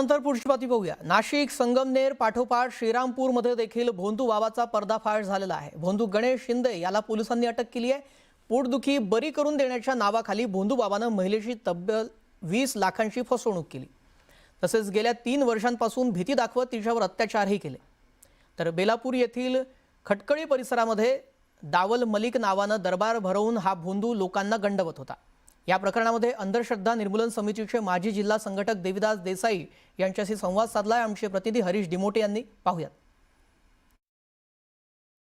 यानंतर पुढची बातमी पाहूया। नाशिक संगमनेर पाठोपाठ श्रीरामपूरमध्ये देखील भोंदू बाबाचा पर्दाफाश झालेला आहे। भोंदू गणेश शिंदे याला पोलिसांनी अटक केली आहे। पोटदुखी बरी करून देण्याच्या नावाखाली भोंदू बाबानं महिलेची तब्बल 20 लाखांची फसवणूक केली। तसेच गेल्या 3 वर्षांपासून भीती दाखवत तिच्यावर अत्याचारही केले। तर बेलापूर येथील खटकळी परिसरामध्ये दावल मलिक नावानं दरबार भरवून हा भोंदू लोकांना गंडवत होता। या प्रकरणामध्ये अंधश्रद्धा निर्मूलन समितीचे माजी जिल्हा संघटक देविदास देसाई यांच्याशी संवाद साधलाय आमचे प्रतिनिधी हरीश डिमोटे यांनी। पाहूयात।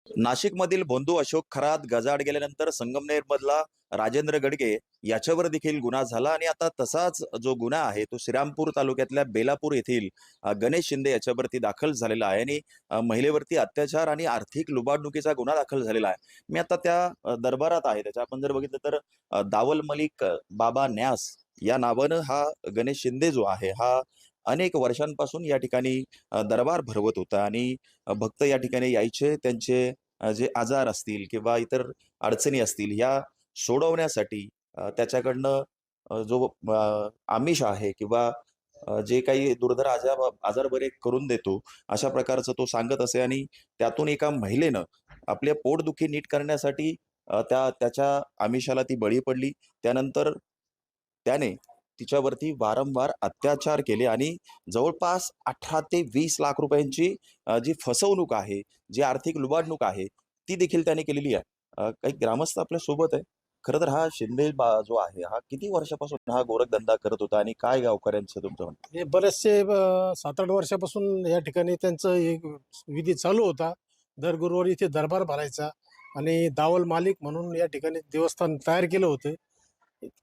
नाशिकमधील भोंदू अशोक खरात गजाआड गेल्यानंतर संगमनेर मधला राजेंद्र गडगे याच्यावर देखील गुन्हा झाला आणि आता तसाच जो गुन्हा आहे तो श्रीरामपूर तालुक्यातल्या बेलापूर येथील गणेश शिंदे याच्यावरती दाखल झालेला आहे आणि महिलेवरती अत्याचार आणि आर्थिक लुबाडणुकीचा गुन्हा दाखल झालेला आहे। मी आता त्या दरबारात आहे। त्याच्या आपण जर बघितलं तर दावल मलिक बाबा न्यास या नावानं हा गणेश शिंदे जो आहे हा अनेक वर्षांपासून या ठिकाणी दरबार भरवत होता आणि भक्त या ठिकाणी यायचे, त्यांचे जे आजार असतील किंवा इतर अडचणी असतील या सोडवण्यासाठी त्याच्याकडनं जो आमिष आहे किंवा जे काही दुर्धर आजार बरे करून देतो अशा प्रकारचं तो सांगत असे आणि त्यातून एका महिलेनं आपल्या पोटदुखी नीट करण्यासाठी त्याच्या आमिषाला ती बळी पडली। त्यानंतर त्याने तिच्यावरती वारंवार अत्याचार केले आणि जवळपास 18 ते 20 लाख रुपयांची जी फसवणूक आहे, जी आर्थिक लुबाडणूक आहे ती देखील त्याने केलेली आहे। काही ग्रामस्थ आपल्या सोबत आहे। खरं तर हा शिंदे जो आहे हा किती वर्षापासून हा गोरखधंदा करत होता आणि काय गावकऱ्यांचं तुमचं म्हणणं? हे बरेचसे 7-8 वर्षापासून या ठिकाणी त्यांचं एक विधी चालू होता। दर गुरुवारी इथे दरबार भरायचा आणि दावल मालिक म्हणून या ठिकाणी देवस्थान तयार केलं होतं।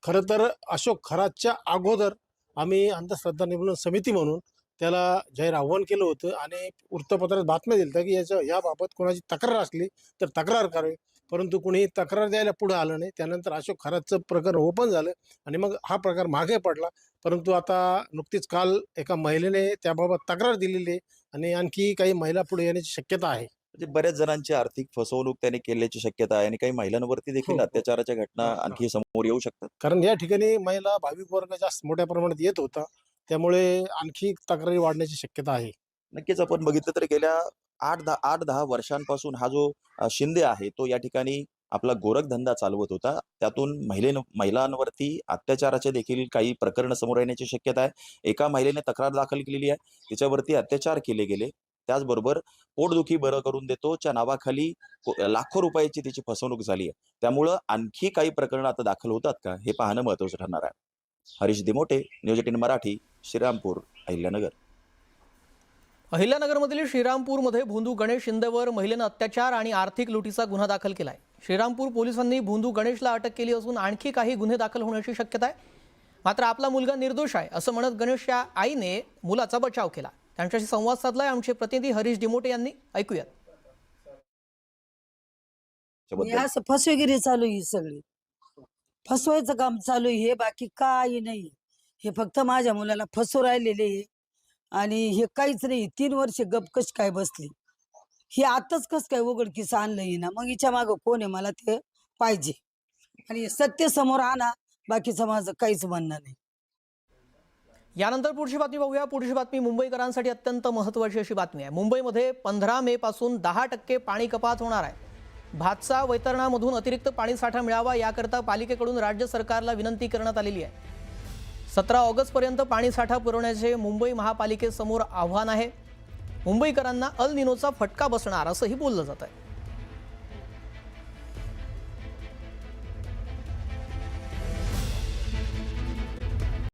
खरं तर अशोक खरातच्या अगोदर आम्ही अंधश्रद्धा निर्मूलन समिती म्हणून त्याला जाहीर आव्हान केलं होतं आणि वृत्तपत्रात बातम्या दिल्या की याबाबत कोणाची तक्रार असली तर तक्रार करावी, परंतु कोणी तक्रार द्यायला पुढे आलं नाही। त्यानंतर अशोक खरातचं प्रकरण ओपन झालं आणि मग हा प्रकार मागे पडला। परंतु आता नुकतीच काल एका महिलेने त्याबाबत तक्रार दिलेली आहे आणि आणखी काही महिला पुढे येण्याची शक्यता आहे। म्हणजे बऱ्याच जणांची आर्थिक फसवणूक त्याने केल्याची शक्यता आहे आणि काही महिलांवरती देखील हो. अत्याचाराच्या घटना हां, हां. आणखी समोर येऊ शकतात। कारण या ठिकाणी महिला भाविक वर्ग जास्त मोठ्या प्रमाणात येत होता, त्यामुळे आणखी तक्रारी वाढण्याची शक्यता आहे। नक्कीच आपण बघितलं तर गेल्या 8-10 वर्षांपासून हा जो शिंदे आहे तो या ठिकाणी आपला गोरखधंदा चालवत होता। त्यातून महिलांवरती अत्याचाराचे देखील काही प्रकरण समोर येण्याची शक्यता आहे। एका महिलेने तक्रार दाखल केलेली आहे, तिच्यावरती अत्याचार केले गेले। त्याचबरोबर पोटदुखी बरं करून देतो च्या नावाखाली लाखो रुपयाची तिची फसवणूक झाली आहे। त्यामुळं आणखी काही प्रकरण आता दाखल होतात का हे पाहणं महत्त्वाचं ठरणार आहे। हरीश दिमोटे, न्यूज 18 मराठी, श्रीरामपूर, अहिल्यानगर। अहिल्यानगरमधील श्रीरामपूरमध्ये भोंदू गणेश शिंदेवर महिलेनं अत्याचार आणि आर्थिक लुटीचा गुन्हा दाखल केलाय। श्रीरामपूर पोलिसांनी भोंदू गणेशला अटक केली असून आणखी काही गुन्हे दाखल होण्याची शक्यता आहे। मात्र आपला मुलगा निर्दोष आहे असं म्हणत गणेशच्या आईने मुलाचा बचाव केला। त्यांच्याशी संवाद साधलाय आमचे प्रतिनिधी हरीश डिमोटे यांनी। ऐकूयात। असं फसवेगिरी चालू आहे, सगळी फसवायचं काम चालू आहे, हे बाकी काही नाही। हे फक्त माझ्या मुलाला फसवू राहिलेले आहे आणि हे काहीच नाही। 3 वर्ष गप कश काय बसली, हे आताच कस काय उघडकीस आणलंय ना, मग हिच्या मागं कोण आहे मला ते पाहिजे आणि सत्य समोर आणा, बाकीचं माझं काहीच म्हणणं नाही। यानंतर पुढची बातमी पाहूया। पुढची बातमी मुंबईकरांसाठी अत्यंत महत्त्वाची अशी बातमी आहे। मुंबईमध्ये 15 मे पासून 10% पाणी कपात होणार आहे। भातसा वैतरणामधून अतिरिक्त पाणीसाठा मिळावा याकरता पालिकेकडून राज्य सरकारला विनंती करण्यात आलेली आहे। 17 ऑगस्टपर्यंत पाणीसाठा पुरवण्याचे मुंबई महापालिकेसमोर आव्हान आहे। मुंबईकरांना अल निनोचा फटका बसणार असंही बोललं जात आहे।